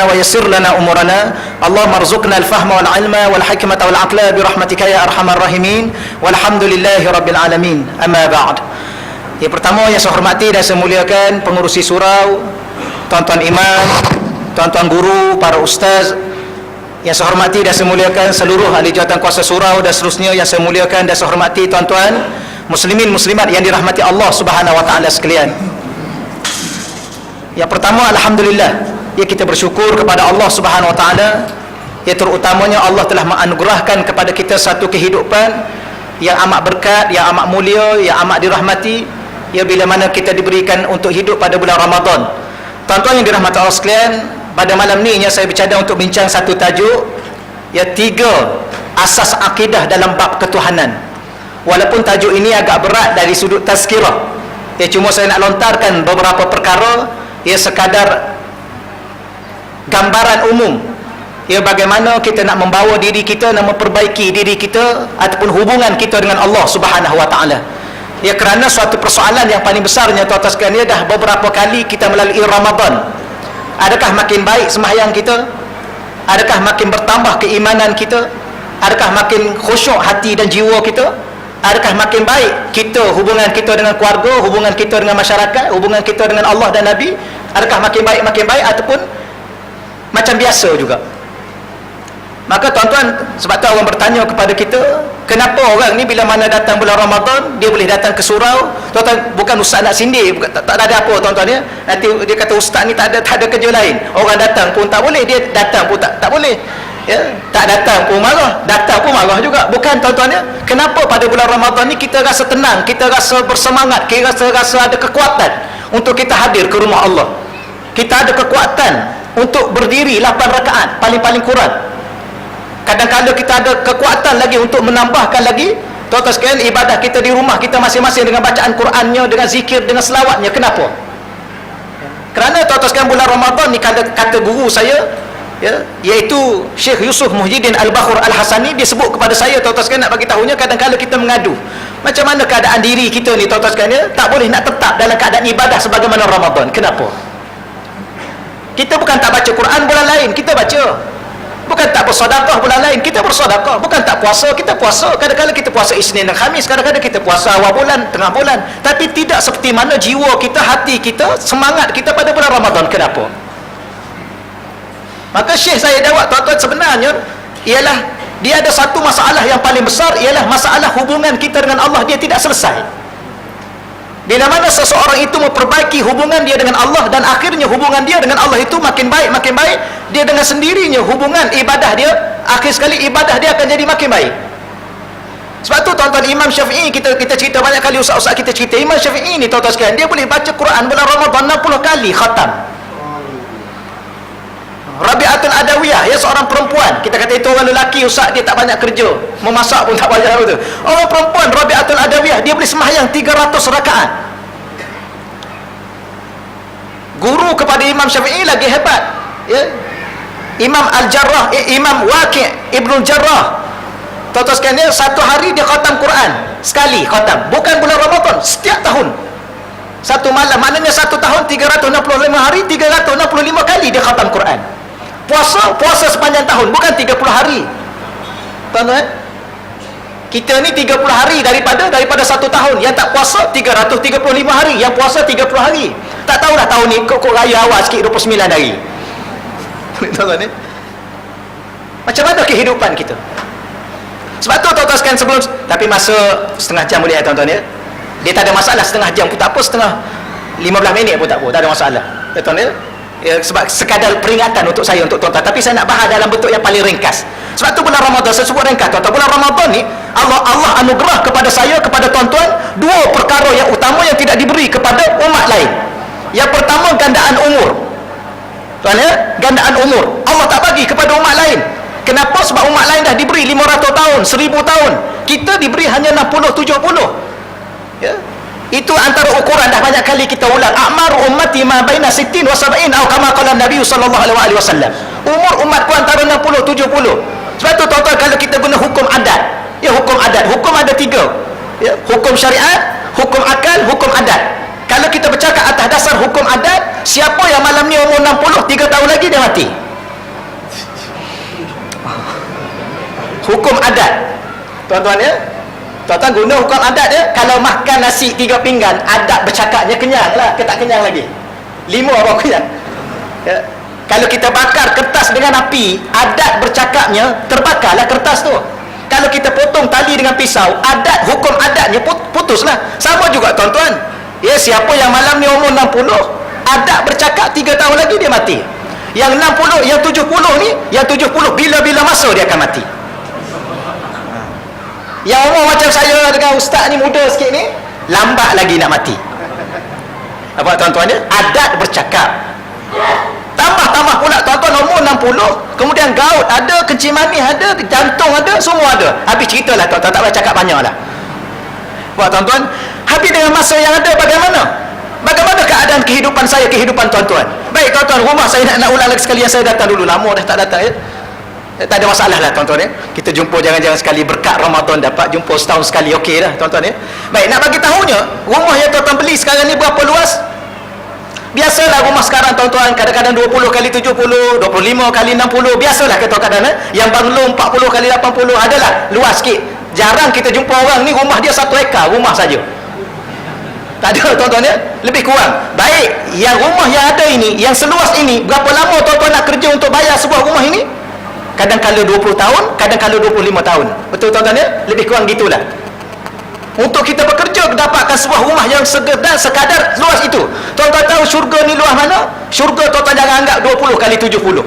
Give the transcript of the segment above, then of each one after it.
ويسر لنا أمورنا اللهم ارزقنا الفهم والعلم والحكمة والعقل برحمتك يا أرحم الراحمين والحمد لله رب العالمين. أما بعد. Yang pertama yang saya hormati dan saya muliakan pengurusi surau, tuan-tuan imam, tuan-tuan guru, para ustaz. Yang saya hormati dan saya muliakan seluruh ahli jawatan kuasa surau dan seterusnya. Yang saya muliakan dan saya hormati tuan-tuan muslimin muslimat yang dirahmati Allah Subhanahu wa taala sekalian. Yang pertama, alhamdulillah, ya kita bersyukur kepada Allah Subhanahu wa taala, ya terutamanya Allah telah menganugerahkan kepada kita satu kehidupan yang amat berkat, yang amat mulia, yang amat dirahmati, ya bila mana kita diberikan untuk hidup pada bulan Ramadan. Tuan-tuan yang dirahmati Allah sekalian, pada malam ni saya bercadang untuk bincang satu tajuk, ya 3 asas akidah dalam bab ketuhanan. Walaupun tajuk ini agak berat dari sudut tazkirah, ya cuma saya nak lontarkan beberapa perkara, ya sekadar gambaran umum, ya bagaimana kita nak membawa diri kita, nak memperbaiki diri kita ataupun hubungan kita dengan Allah Subhanahu wa taala. Ya kerana suatu persoalan yang paling besarnya tuan-tuan sekalian, ya dah beberapa kali kita melalui Ramadan. Adakah makin baik sembahyang kita? Adakah makin bertambah keimanan kita? Adakah makin khusyuk hati dan jiwa kita? Adakah makin baik kita, hubungan kita dengan keluarga, hubungan kita dengan masyarakat, hubungan kita dengan Allah dan Nabi? Adakah makin baik ataupun macam biasa juga? Maka tuan-tuan, sebab tu orang bertanya kepada kita, kenapa orang ni bila mana datang bulan Ramadan dia boleh datang ke surau? Tuan-tuan, bukan ustaz nak sindir, tak ada apa tuan-tuan ya. Nanti dia kata ustaz ni tak ada kerja lain. Orang datang pun tak boleh, dia datang pun tak boleh. Ya, tak datang pun marah, datang pun marah juga. Bukan tuan-tuan ya. Kenapa pada bulan Ramadan ni kita rasa tenang, kita rasa bersemangat, kita rasa ada kekuatan untuk kita hadir ke rumah Allah. Kita ada kekuatan untuk berdiri 8 rakaat paling-paling kurang. Kadang-kadang kita ada kekuatan lagi untuk menambahkan lagi. Tuan-tuan sekalian, ibadah kita di rumah kita masing-masing dengan bacaan Qurannya, dengan zikir, dengan selawatnya. Kenapa? Kerana tuan-tuan sekalian, bulan Ramadan ni kata guru saya, ya, iaitu Syekh Yusuf Muhyiddin Al-Bakhur Al-Hasani, dia sebut kepada saya, tuan-tuan sekalian, nak bagi tahunya, kadang-kadang kita mengadu macam mana keadaan diri kita ni tuan-tuan sekalian, ya, tak boleh nak tetap dalam keadaan ibadah sebagaimana Ramadan. Kenapa? Kita bukan tak baca Quran bulan lain, kita baca. Bukan tak bersedekah bulan lain, kita bersedekah. Bukan tak puasa, kita puasa. Kadang-kadang kita puasa Isnin dan Khamis, kadang-kadang kita puasa awal bulan, tengah bulan. Tapi tidak seperti mana jiwa kita, hati kita, semangat kita pada bulan Ramadan. Kenapa? Maka Syekh saya jawab, tuan-tuan, sebenarnya ialah dia ada satu masalah yang paling besar, ialah masalah hubungan kita dengan Allah dia tidak selesai. Bila mana seseorang itu memperbaiki hubungan dia dengan Allah, dan akhirnya hubungan dia dengan Allah itu makin baik, dia dengan sendirinya hubungan ibadah dia, akhir sekali ibadah dia akan jadi makin baik. Sebab tu tuan-tuan, Imam Syafi'i, kita cerita banyak kali, ustaz-ustaz kita cerita, Imam Syafi'i ni tuan-tuan sekalian, dia boleh baca Quran bulan Ramadan 60 kali khatam. Rabi'atul Adawiyah, ya seorang perempuan, kita kata itu orang lelaki ustaz, dia tak banyak kerja, memasak pun tak banyak betul. Orang perempuan Rabi'atul Adawiyah, dia boleh sembahyang 300 rakaat. Guru kepada Imam Syafi'i lagi hebat, ya, Imam Al-Jarrah, Imam Waqi' Ibnul Jarrah, tuan-tuan sekalian, satu hari dia khatam Quran sekali khatam, bukan bulan Ramadan, setiap tahun satu malam, maknanya satu tahun 365 hari, 365 kali dia khatam Quran. Puasa sepanjang tahun, bukan 30 hari. Tuan-tuan, kita ni 30 hari daripada satu tahun. Yang tak puasa 335 hari, yang puasa 30 hari. Tak tahulah tahun ni kok raya awal sikit 29 hari. Tuan-tuan ni, macam mana kehidupan kita? Sebab tu tuan-tuan sekalian, sebelum, tapi masa setengah jam boleh ya tuan-tuan ya. Dia tak ada masalah, setengah jam pun tak apa, setengah 15 minit pun tak apa, tak ada masalah. Tuan-tuan ya. Ya, sebab sekadar peringatan untuk saya, untuk tuan-tuan. Tapi saya nak bahas dalam bentuk yang paling ringkas. Sebab tu bulan Ramadan, saya sebut ringkas tuan-tuan. Bulan Ramadan ni Allah anugerah kepada saya, kepada tuan-tuan, 2 perkara yang utama yang tidak diberi kepada umat lain. Yang pertama, gandaan umur. Tuan ya, gandaan umur Allah tak bagi kepada umat lain. Kenapa? Sebab umat lain dah diberi 500 tahun, 1000 tahun. Kita diberi hanya 60, 70. Ya, itu antara ukuran, dah banyak kali kita ulang. A'mar ummati ma baina 60 wa 70 atau kama qala Nabi sallallahu alaihi wasallam. Umur umatku antara 60 70. Sebab tu tuan-tuan, kalau kita guna hukum adat, ya hukum adat, hukum ada 3. Ya, hukum syariat, hukum akal, hukum adat. Kalau kita bercakap atas dasar hukum adat, siapa yang malam ni umur 60, 3 tahun lagi dia mati. hukum adat. Tuan-tuan ya, tuan-tuan guna hukum adat ya. Kalau makan nasi 3 pinggan, adat bercakapnya kenyang lah ke tak kenyang lagi? 5 apa kenyang ya. Kalau kita bakar kertas dengan api, adat bercakapnya terbakarlah kertas tu. Kalau kita potong tali dengan pisau, adat, hukum adatnya putuslah. Sama juga tuan-tuan ya, siapa yang malam ni umur 60, adat bercakap 3 tahun lagi dia mati. Yang 60, yang 70 ni, yang 70 bila-bila masa dia akan mati. Yang umur macam saya dengan ustaz ni, muda sikit ni, lambat lagi nak mati. Apa tuan-tuan dia? Adat bercakap. Tambah pula tuan-tuan, umur 60, kemudian gout ada, kencing manis ada, jantung ada, semua ada. Habis ceritalah tuan-tuan, tak boleh cakap banyak lah. Buat tuan-tuan, habis dengan masa yang ada bagaimana? Bagaimana keadaan kehidupan saya, kehidupan tuan-tuan? Baik tuan-tuan, rumah saya nak ulang lagi sekali, yang saya datang dulu, lama dah tak datang ya. Tak ada masalah lah tuan-tuan ya. Kita jumpa jangan-jangan sekali, berkat Ramadan dapat jumpa setahun sekali, okey dah tuan-tuan ya. Baik, nak bagi tahunya, rumah yang tuan-tuan beli sekarang ni berapa luas? Biasalah rumah sekarang tuan-tuan, kadang-kadang 20 kali 70, 25 kali 60, biasalah kadang-kadang yang banglo 40 kali 80, adalah luas sikit. Jarang kita jumpa orang ni rumah dia 1 ekar rumah saja. Tak ada tuan-tuan ya, lebih kurang. Baik, yang rumah yang ada ini, yang seluas ini, berapa lama tuan-tuan nak kerja untuk bayar sebuah rumah ini? Kadang-kadang 20 tahun, kadang-kadang 25 tahun. Betul tuan-tuan ya? Lebih kurang gitulah. Untuk kita bekerja dapatkan sebuah rumah yang sekadar luas itu. Tuan-tuan tahu syurga ni luas mana? Syurga tuan-tuan jangan anggap 20 kali 70.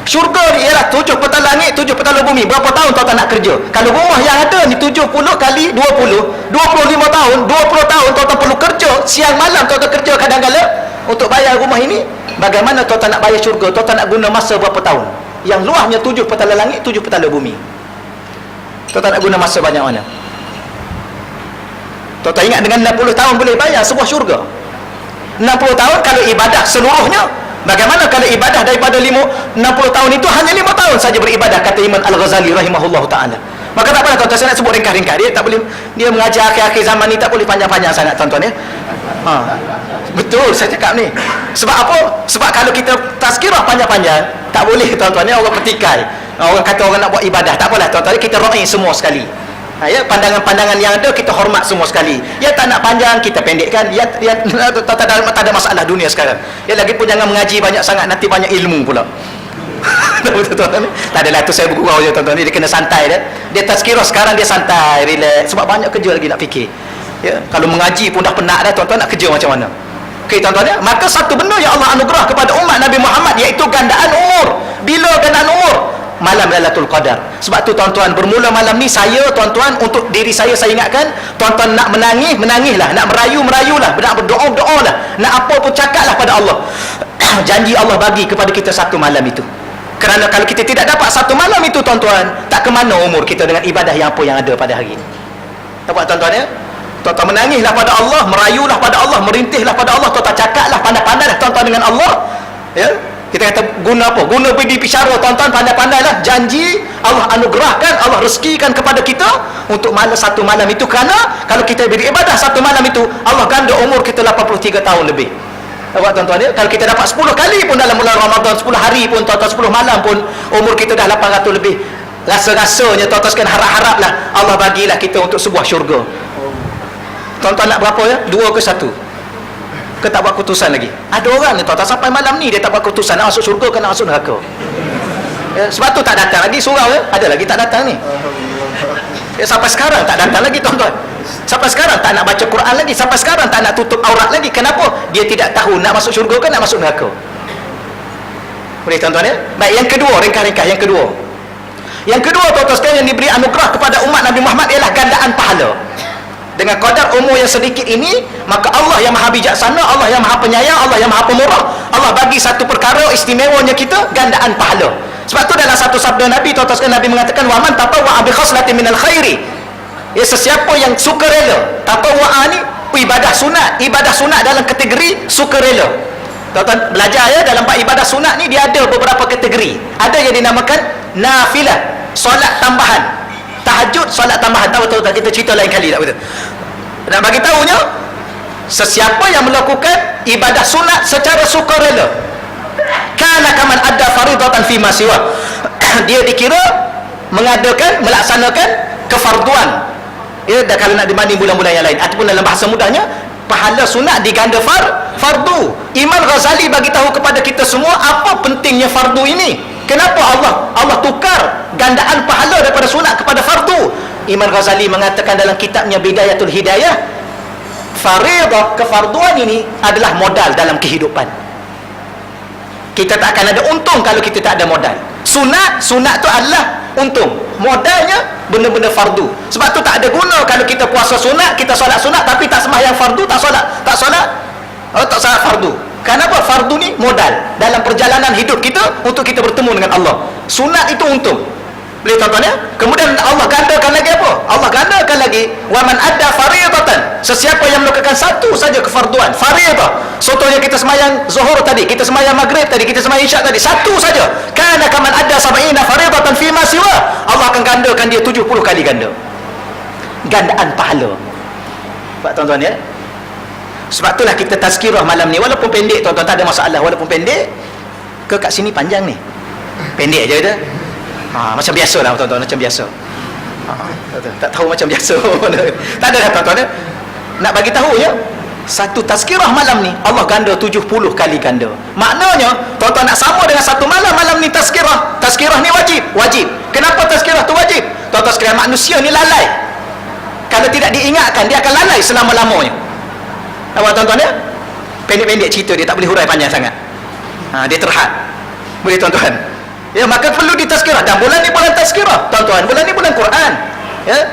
Syurga ni ialah 7 petal langit, 7 petal bumi. Berapa tahun tuan-tuan nak kerja? Kalau rumah yang ada ni 70 kali 20, 25 tahun, 20 tahun tuan-tuan perlu kerja, siang malam tuan-tuan kerja kadang-kadang untuk bayar rumah ini. Bagaimana tuan-tuan nak bayar syurga? Tuan-tuan nak guna masa berapa tahun? Yang luasnya 7 petal langit, 7 petal bumi. Tuan-tuan nak guna masa banyak mana? Tuan-tuan ingat dengan 60 tahun boleh bayar sebuah syurga? 60 tahun kalau ibadah seluruhnya. Bagaimana kalau ibadah daripada 60 tahun itu hanya 5 tahun saja beribadah, kata Imam Al-Ghazali rahimahullah ta'ala. Maka tak apa tuan-tuan, saya nak sebut ringkas-ringkas. Dia tak boleh, dia mengajar akhir-akhir zaman ni tak boleh panjang-panjang sangat tuan-tuan ya. Betul saya cakap ni. Sebab apa? Sebab kalau kita tazkirah panjang-panjang, tak boleh tuan-tuan ya, orang petikai. Orang kata orang nak buat ibadah, tak apalah tuan-tuan, kita raih semua sekali. Ya, pandangan-pandangan yang ada kita hormat semua sekali. Ya, tak nak panjang kita pendekkan. Ya, tak ada masalah dunia sekarang. Ya, lagi pun jangan mengaji banyak sangat, nanti banyak ilmu pula. Tuan-tuan, tak adalah tu saya bergurau je tuan-tuan. Dia kena santai dah. Dia tazkirah sekarang dia santai, relax, sebab banyak kerja lagi nak fikir. Ya, kalau mengaji pun dah penat dah tuan-tuan, nak kerja macam mana? Okey tuan-tuan ya, maka satu benda yang Allah anugerah kepada umat Nabi Muhammad, iaitu gandaan umur. Bila gandaan umur? Malam Lailatul Qadar. Sebab tu tuan-tuan, bermula malam ni saya tuan-tuan, untuk diri saya ingatkan, tuan-tuan nak menangis, menangislah, nak merayu, merayulah, nak berdoa, berdoalah, nak apa pun cakaplah pada Allah. Janji Allah bagi kepada kita satu malam itu. Kerana kalau kita tidak dapat satu malam itu tuan-tuan, tak ke mana umur kita dengan ibadah yang apa yang ada pada hari ini. Nampak tuan-tuan ya? Tuan-tuan menangislah pada Allah, merayulah pada Allah, merintihlah pada Allah, tuan-tuan cakaplah pandai-pandailah tuan-tuan dengan Allah. Ya? Kita kata guna apa? Guna bidi bicara tuan-tuan, pandai-pandailah. Janji Allah anugerahkan, Allah rezekikan kepada kita untuk satu malam itu. Kerana kalau kita beribadah satu malam itu, Allah ganda umur kita 83 tahun lebih. Nampak tuan-tuan ya? Kalau kita dapat 10 kali pun dalam bulan Ramadan, 10 hari pun tuan-tuan, 10 malam pun, umur kita dah 800 lebih. Rasa-rasanya tuan-tuan sekalian, harap-haraplah Allah bagilah kita untuk sebuah syurga. Tuan-tuan nak berapa ya? 2 ke 1? Ke tak buat keputusan lagi? Ada orang ni tuan-tuan sampai malam ni dia tak buat keputusan nak masuk syurga ke nak masuk neraka. Ya, sebab tu tak datang lagi surau ya? Ada lagi tak datang ni. Ya, sampai sekarang tak datang lagi tuan-tuan. Sampai sekarang tak nak baca Quran lagi. Sampai sekarang tak nak tutup aurat lagi. Kenapa? Dia tidak tahu nak masuk syurga ke nak masuk neraka. Boleh tuan-tuan ya? Baik, yang kedua, ringkas-ringkas yang kedua. Yang kedua tuan-tuan sekalian, yang diberi anugerah kepada umat Nabi Muhammad ialah gandaan pahala. Dengan kadar umur yang sedikit ini, maka Allah yang maha bijaksana, Allah yang maha penyayang, Allah yang maha pemurah, Allah bagi satu perkara istimewanya kita, gandaan pahala. Sebab tu dalam satu sabda Nabi, tuan-tuan sekalian, Nabi mengatakan, wa man tatawwa'a bi khaslatin minal khairi, ya, sesiapa yang sukarela. Tatawwa'a ni ibadah sunat dalam kategori sukarela. Tuan-tuan belajar ya, dalam bab ibadah sunat ni dia ada beberapa kategori. Ada yang dinamakan nafilah, solat tambahan, tahajud, solat tambahan. Tak betul, kita cerita lain kali, tak betul. Nak bagi tahunya, sesiapa yang melakukan ibadah sunat secara sukarela, kana kaman adda faridatan fi ma siwa, dia dikira melaksanakan kefarduan. Ya, dan kalau nak dibanding bulan-bulan yang lain ataupun dalam bahasa mudahnya, pahala sunat diganda fardu. Imam Ghazali bagi tahu kepada kita semua apa pentingnya fardu ini. Kenapa Allah tukar gandaan pahala daripada sunat kepada fardu? Imam Ghazali mengatakan dalam kitabnya Bidayatul Hidayah, faridah, kefarduan ini adalah modal dalam kehidupan. Kita tak akan ada untung kalau kita tak ada modal. Sunat tu adalah untung. Modalnya benda-benda fardu. Sebab tu tak ada guna kalau kita puasa sunat, kita solat sunat tapi tak sembahyang fardu, tak solat fardu. Kenapa? Fardu ni modal dalam perjalanan hidup kita untuk kita bertemu dengan Allah. Sunat itu untung. Boleh tuan-tuan ya? Kemudian Allah gandakan lagi apa? Allah gandakan lagi, wa man adda fariidatan, sesiapa yang melakukan satu saja kefarduan, fariidah. Contohnya kita sembahyang zuhur tadi, kita sembahyang maghrib tadi, kita sembahyang isyak tadi, satu saja. Kana kaman adda sab'ina fariidatan fi ma siwa. Allah akan gandakan dia 70 kali ganda. Gandaan pahala. Pak tuan-tuan ya? Sebab itulah kita tazkirah malam ni, walaupun pendek tuan-tuan, tak ada masalah, walaupun pendek. Ke kat sini panjang ni. Pendek je dah. Macam biasa lah tuan-tuan, macam biasa. Tak tahu macam biasa. Tak ada dah tuan-tuan ya? Nak bagi tahu ya, satu tazkirah malam ni Allah ganda 70 kali ganda. Maknanya tuan-tuan nak sama dengan satu malam ni tazkirah. Tazkirah ni wajib. Kenapa tazkirah tu wajib? Tuan-tuan sekalian, manusia ni lalai. Kalau tidak diingatkan, dia akan lalai selama-lamanya. Nampak tuan-tuan ya? Pendek-pendek cerita, dia tak boleh hurai panjang sangat. Dia terhad. Boleh tuan-tuan? Ya, maka perlu ditazkirah. Dan bulan ni bulan tazkirah tuan-tuan, bulan ni bulan Quran ya.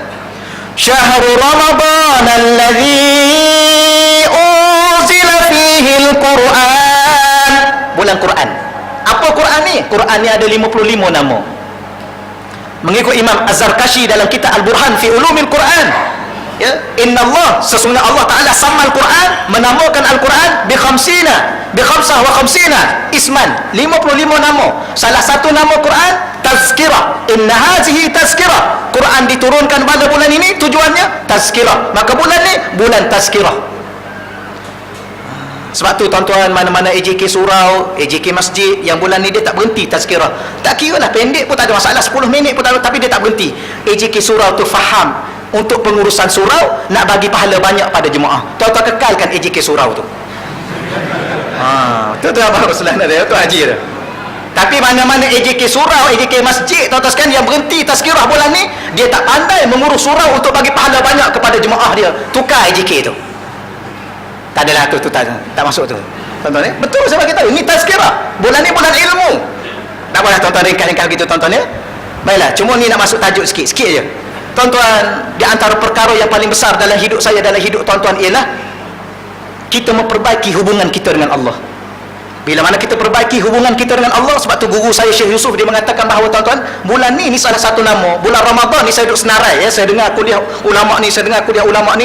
Syahrul Ramadan alladzi unzila fihi al-Quran. Bulan Quran. Apa Quran ni? Quran ni ada 55 nama. Mengikut Imam Az-Zarkashi dalam kitab Al-Burhan fi Ulumil Quran ya, inna Allah, sesungguhnya Allah Ta'ala sama Al-Quran, menamakan Al-Quran bi khamsah wa khamsina isman, 55 nama. Salah satu nama Quran tazkirah. Inna hazihi tazkirah. Quran diturunkan pada bulan ini tujuannya tazkirah. Maka bulan ni bulan tazkirah. Sebab tu tuan-tuan, mana-mana AJK surau, AJK masjid, yang bulan ni dia tak berhenti tazkirah. Tak kira lah pendek pun tak ada masalah, 10 minit pun tak ada, tapi dia tak berhenti. AJK surau tu faham untuk pengurusan surau, nak bagi pahala banyak pada jemaah. Tuan-tuan kekalkan AJK surau tu. Tu apa Rasulullah dia, tu haji dia. Tapi mana-mana AJK surau, AJK masjid, tuan-tuan sekalian, yang berhenti tazkirah bulan ni, dia tak pandai mengurus surau untuk bagi pahala banyak kepada jemaah dia. Tukar AJK tu. Tak adalah tu tak masuk tu. Tuan-tuan ya? Betul saya bagi tahu, ini tazkirah. Bulan ni bulan ilmu. Tak apalah tuan-tuan, ringkas-ringkas gitu tuan-tuan ya. Baiklah, cuma ni nak masuk tajuk sikit je. Tuan-tuan, di antara perkara yang paling besar dalam hidup saya, dalam hidup tuan-tuan, ialah kita memperbaiki hubungan kita dengan Allah. Bila mana kita perbaiki hubungan kita dengan Allah, sebab tu guru saya Syekh Yusuf, dia mengatakan bahawa tuan-tuan, bulan ni salah satu nama. Bulan Ramadan ni saya duduk senarai ya, saya dengar kuliah ulama ni,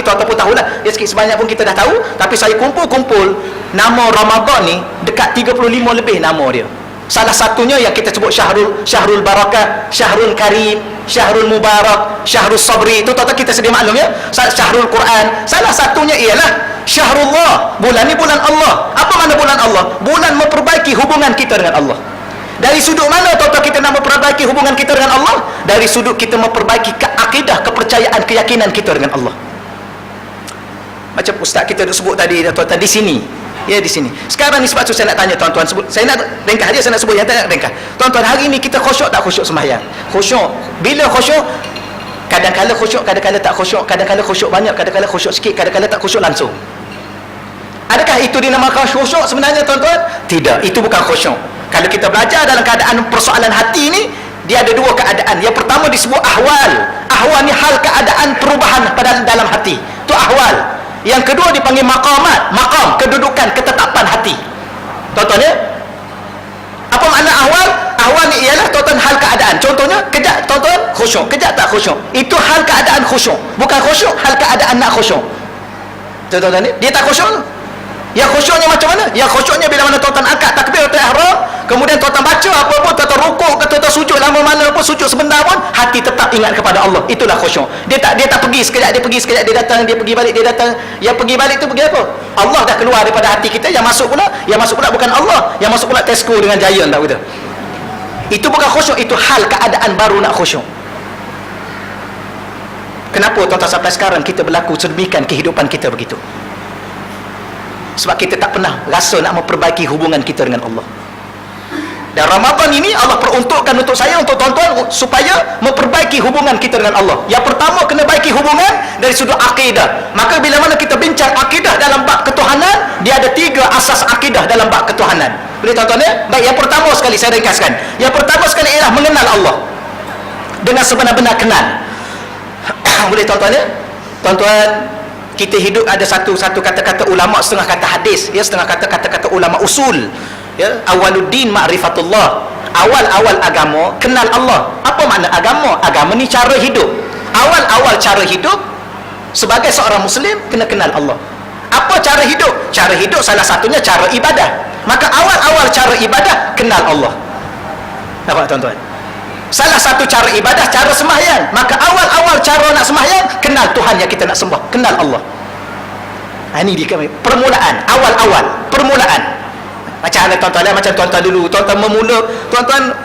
tuan-tuan pun tahulah ya, sikit sebanyak pun kita dah tahu. Tapi saya kumpul nama Ramadan ni dekat 35 lebih nama dia. Salah satunya yang kita sebut Syahrul Barakah, Syahrul Karim, Syahrul Mubarak, Syahrul Sabri. Itu tuan-tuan kita sedia maklum ya. Syahrul Quran. Salah satunya ialah Syahrullah. Bulan ni bulan Allah. Apa makna bulan Allah? Bulan memperbaiki hubungan kita dengan Allah. Dari sudut mana tuan-tuan kita nak memperbaiki hubungan kita dengan Allah? Dari sudut kita memperbaiki akidah, kepercayaan, keyakinan kita dengan Allah. Macam ustaz kita sebut tadi tuan-tuan di sini. Ya, di sini. Sekarang ni sebab tu saya nak tanya tuan-tuan, saya nak ringkas dia, saya nak sebut yang tak nak ringkas. Tuan-tuan, hari ni kita khusyuk tak khusyuk sembahyang? Khusyuk. Bila khusyuk? Kadang-kadang khusyuk, kadang-kadang tak khusyuk, kadang-kadang khusyuk banyak, kadang-kadang khusyuk sikit, kadang-kadang tak khusyuk langsung. Adakah itu dinamakan khusyuk sebenarnya tuan-tuan? Tidak, itu bukan khusyuk. Kalau kita belajar dalam keadaan persoalan hati ni, dia ada dua keadaan. Yang pertama disebut ahwal. Ahwal ni hal keadaan perubahan pada dalam hati. Itu ahwal. Yang kedua dipanggil maqamat. Maqam, kedudukan, ketetapan hati. Tuan-tuan ya? Apa makna ahwal? Ahwal ni ialah tuan-tuan hal keadaan. Contohnya, kejap tuan-tuan khusyuk, kejap tak khusyuk. Itu hal keadaan khusyuk. Bukan khusyuk, hal keadaan nak khusyuk. Tuan-tuan ni, dia tak khusyuk. Yang khusyuknya macam mana? Yang khusyuknya bila mana tuan-tuan angkat takbiratul ihram, kemudian tuan-tuan baca apa pun, tuan-tuan rukuk ke, tuan-tuan sujud lama mana pun, sujud sebentar pun, hati tetap ingat kepada Allah. Itulah khusyuk. Dia tak pergi sekejap, dia pergi sekejap, dia datang, dia pergi balik, dia datang. Yang pergi balik tu pergi apa? Allah dah keluar daripada hati kita. Yang masuk pula bukan Allah, yang masuk pula Tesco dengan Giant, tak betul? Itu bukan khusyuk, itu hal keadaan baru nak khusyuk. Kenapa tuan-tuan sampai sekarang kita berlaku sedemikian kehidupan kita begitu? Sebab kita tak pernah rasa nak memperbaiki hubungan kita dengan Allah. Dan Ramadan ini Allah peruntukkan untuk saya, untuk tuan-tuan, supaya memperbaiki hubungan kita dengan Allah. Yang pertama, kena baiki hubungan dari sudut akidah. Maka bila mana kita bincang akidah dalam bab ketuhanan, dia ada 3 asas akidah dalam bab ketuhanan. Boleh tuan-tuan ya? Baik, yang pertama sekali saya ringkaskan. Yang pertama sekali ialah mengenal Allah dengan sebenar-benar kenal. Boleh tuan-tuan ya? Tuan-tuan, kita hidup ada satu kata-kata ulama, setengah kata hadis, ya, setengah kata-kata ulama usul. Ya, awaluddin ma'rifatullah. Awal-awal agama kenal Allah. Apa makna agama? Agama ni cara hidup. Awal-awal cara hidup sebagai seorang muslim kena kenal Allah. Apa cara hidup? Cara hidup salah satunya cara ibadah. Maka awal-awal cara ibadah kenal Allah. Nampak tuan-tuan? Salah satu cara ibadah cara sembahyang. Maka awal-awal cara nak sembahyang kenal Tuhan yang kita nak sembah, kenal Allah. Ini dia permulaan, awal-awal permulaan. Macam mana tuan-tuan, macam tuan-tuan dulu, tuan-tuan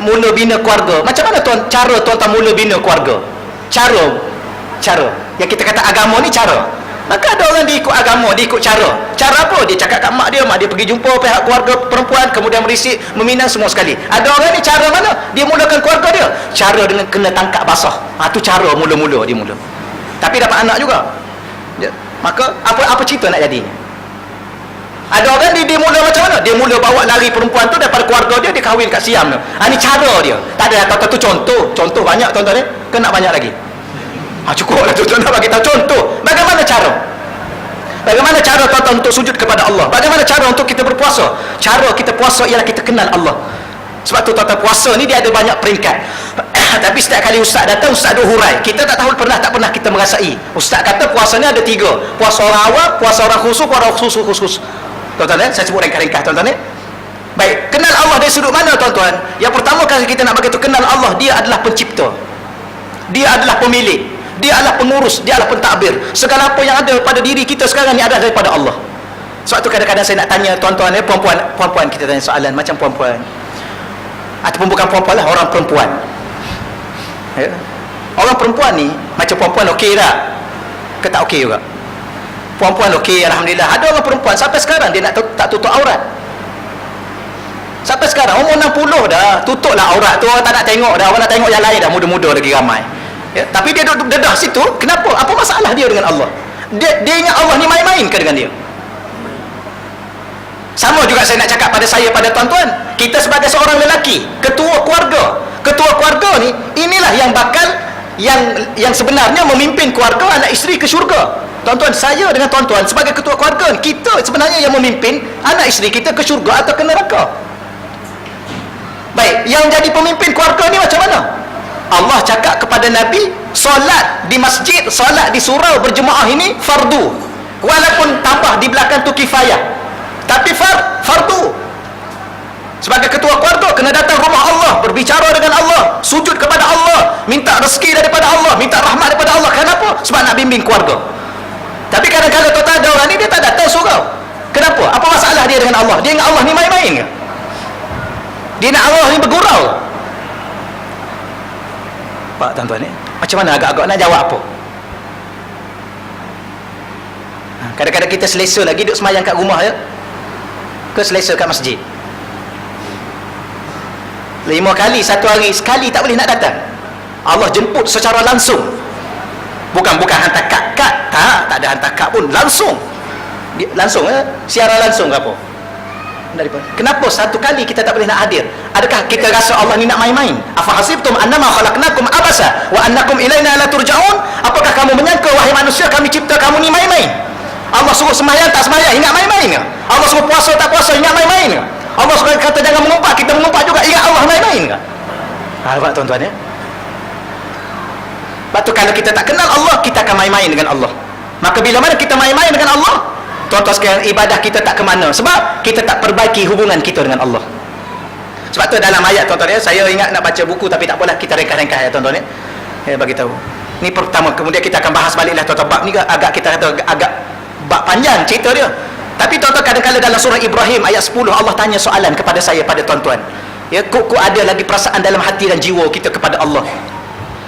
mula bina keluarga. Macam mana cara tuan-tuan mula bina keluarga? Cara yang kita kata agama ni cara. Maka ada orang dia ikut agama, dia ikut cara. Cara apa? Dia cakap kat mak dia pergi jumpa pihak keluarga perempuan, kemudian merisik, meminang semua sekali. Ada orang ni cara mana? Dia mulakan keluarga dia, cara dengan kena tangkap basah. Tu cara mula-mula dia mula. Tapi dapat anak juga. Maka apa cerita nak jadinya? Ada orang dia mula macam mana? Dia mula bawa lari perempuan tu daripada keluarga dia, dia kahwin kat Siam tu. Ni cara dia. Tak ada tu contoh banyak tuan-tuan ni. Kena banyak lagi. Cukup lah tuan-tuan nak bagi tahu contoh. Bagaimana cara? Bagaimana cara tuan-tuan untuk sujud kepada Allah? Bagaimana cara untuk kita berpuasa? Cara kita puasa ialah kita kenal Allah. Sebab tu tuan-tuan, puasa ni dia ada banyak peringkat. Tapi setiap kali ustaz datang, ustaz ada hurai. Kita tak tahu tak pernah kita merasai. Ustaz kata puasa ni ada 3. Puasa orang awam, puasa orang khusus, puasa orang khusus. Tuan-tuan, saya sebut ringkas-ringkas tuan-tuan. Baik, kenal Allah dari sudut mana tuan-tuan? Yang pertama kali kita nak bagi tu kenal Allah, dia adalah pencipta. Dia adalah pemilik. Dia adalah pengurus, dia adalah pentadbir. Segala apa yang ada pada diri kita sekarang ni adalah daripada Allah. Sebab tu kadang-kadang saya nak tanya tuan-tuan, puan-puan kita tanya soalan macam puan-puan. Ataupun bukan puan-puan lah, orang perempuan. Ya? Orang perempuan ni macam puan-puan okey tak? Ke tak okey juga? Puan-puan okey, alhamdulillah. Ada orang perempuan sampai sekarang dia nak tak tutup aurat. Sampai sekarang umur 60 dah, tutuplah aurat tu, orang tak nak tengok dah. Orang nak tengok yang lain dah, muda-muda lagi ramai. Ya, tapi dia duduk dedah situ. Kenapa? Apa masalah dia dengan Allah? Dia ingat Allah ni main-main ke dengan dia? Sama juga saya nak cakap pada saya, pada tuan-tuan. Kita sebagai seorang lelaki, ketua keluarga ni, inilah yang bakal yang sebenarnya memimpin keluarga anak isteri ke syurga. Tuan-tuan, saya dengan tuan-tuan sebagai ketua keluarga, kita sebenarnya yang memimpin anak isteri kita ke syurga atau ke neraka. Baik, yang jadi pemimpin keluarga ni macam mana? Allah cakap kepada Nabi, solat di masjid, solat di surau berjemaah ini fardu. Walaupun tambah di belakang tu kifayah, tapi fardu. Sebagai ketua keluarga kena datang rumah Allah, berbicara dengan Allah, sujud kepada Allah, minta rezeki daripada Allah, minta rahmat daripada Allah. Kenapa? Sebab nak bimbing keluarga. Tapi kadang-kadang tuan-tuan, ada orang ni dia tak datang surau. Kenapa? Apa masalah dia dengan Allah? Dia ingat Allah ni main-main ke? Dia nak Allah ni bergurau. Pak tuan-tuan ni, macam mana agak-agak nak jawab apa? Kadang-kadang kita selesa lagi duduk semayang kat rumah ya, ke selesa kat masjid. 5 kali satu hari, sekali tak boleh nak datang. Allah jemput secara langsung. Bukan hantar kad, tak ada hantar kad pun, langsung siaran langsung ke apa daripada. Kenapa satu kali kita tak boleh nak hadir? Adakah kita rasa Allah ni nak main-main? Afa hasibtum annama khalaqnakum abasa wa annakum ilaina la turja'un? Apakah kamu menyangka wahai manusia kami cipta kamu ni main-main? Allah suruh sembahyang tak sembahyang, ingat main-main ke? Allah suruh puasa tak puasa, ingat main-main ke? Allah suruh kata jangan mengumpat, kita mengumpat juga, ingat Allah main-main ke? Nampak tuan-tuan ya? Sebab tu kalau kita tak kenal Allah, kita akan main-main dengan Allah. Maka bila mana kita main-main dengan Allah, tuan-tuan sekalian, ibadah kita tak ke mana. Sebab kita tak perbaiki hubungan kita dengan Allah. Sebab tu dalam ayat tuan-tuan ya, saya ingat nak baca buku tapi tak apalah, kita ringkas-ringkas ya tuan-tuan ya. Saya bagi tahu. Ni pertama, kemudian kita akan bahas baliklah tuan-tuan. Bab ni agak kita kata agak bab panjang cerita dia. Tapi tuan-tuan, kadang-kadang dalam surah Ibrahim ayat 10 Allah tanya soalan kepada saya, pada tuan-tuan. Ya, kok ada lagi perasaan dalam hati dan jiwa kita kepada Allah.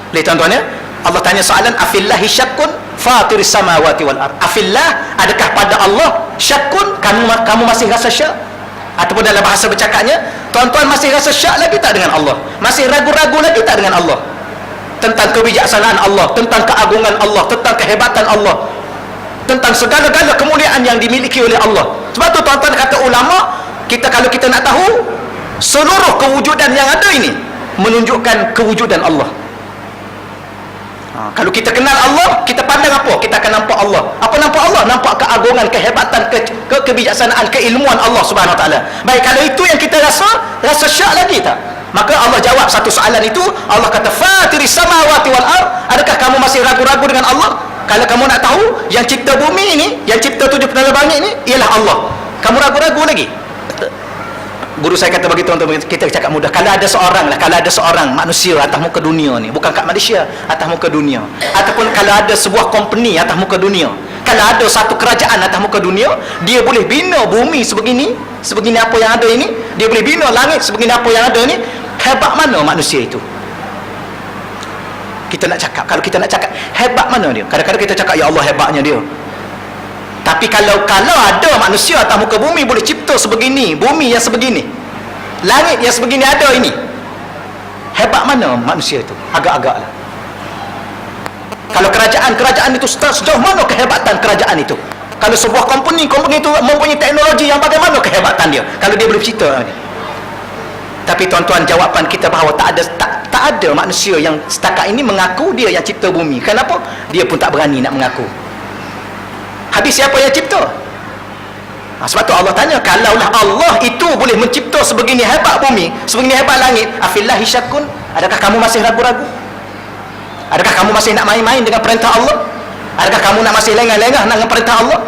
Boleh tuan-tuan ya? Allah tanya soalan, afillahi syakkun fatiris samawati wal ard. Afillah, adakah pada Allah syakkun, kamu masih rasa syak? Ataupun dalam bahasa bercakapnya, tuan-tuan masih rasa syak lagi tak dengan Allah? Masih ragu-ragu lagi tak dengan Allah? Tentang kebijaksanaan Allah, tentang keagungan Allah, tentang kehebatan Allah, tentang segala-gala kemuliaan yang dimiliki oleh Allah. Sebab tu tuan-tuan kata ulama, kalau kita nak tahu, seluruh kewujudan yang ada ini menunjukkan kewujudan Allah. Kalau kita kenal Allah, kita pandang apa? Kita akan nampak Allah. Apa nampak Allah? Nampak keagungan, kehebatan, kebijaksanaan, keilmuan Allah Subhanahu Wa Taala. Baik, kalau itu yang kita rasa syak lagi tak? Maka Allah jawab satu soalan itu. Allah kata, fatiris samawati wal ard. Adakah kamu masih ragu-ragu dengan Allah? Kalau kamu nak tahu, yang cipta bumi ini, yang cipta tujuh penala langit ini ialah Allah. Kamu ragu-ragu lagi? Guru saya kata bagi tuan-tuan, kita cakap mudah, kalau ada seorang manusia atas muka dunia ni, bukan kat Malaysia, atas muka dunia, ataupun kalau ada sebuah company atas muka dunia, kalau ada satu kerajaan atas muka dunia, dia boleh bina bumi sebegini apa yang ada ini, dia boleh bina langit sebegini apa yang ada ni. Hebat mana manusia itu? Kalau kita nak cakap hebat mana dia, kadang-kadang kita cakap ya Allah hebatnya dia. Tapi kalau ada manusia atas muka bumi boleh cipta sebegini, bumi yang sebegini, langit yang sebegini ada ini, hebat mana manusia itu? Agak-agak lah. Kalau kerajaan itu sejauh mana kehebatan kerajaan itu? Kalau sebuah company itu mempunyai teknologi yang bagaimana kehebatan dia, kalau dia boleh cipta ni. Tapi tuan-tuan, jawapan kita bahawa tak ada manusia yang setakat ini mengaku dia yang cipta bumi. Kenapa? Dia pun tak berani nak mengaku. Habis siapa yang cipta? Sebab tu Allah tanya, kalaulah Allah itu boleh mencipta sebegini hebat bumi, sebegini hebat langit, afillahi syakkun, adakah kamu masih ragu-ragu? Adakah kamu masih nak main-main dengan perintah Allah? Adakah kamu masih lengah-lengah dengan perintah Allah?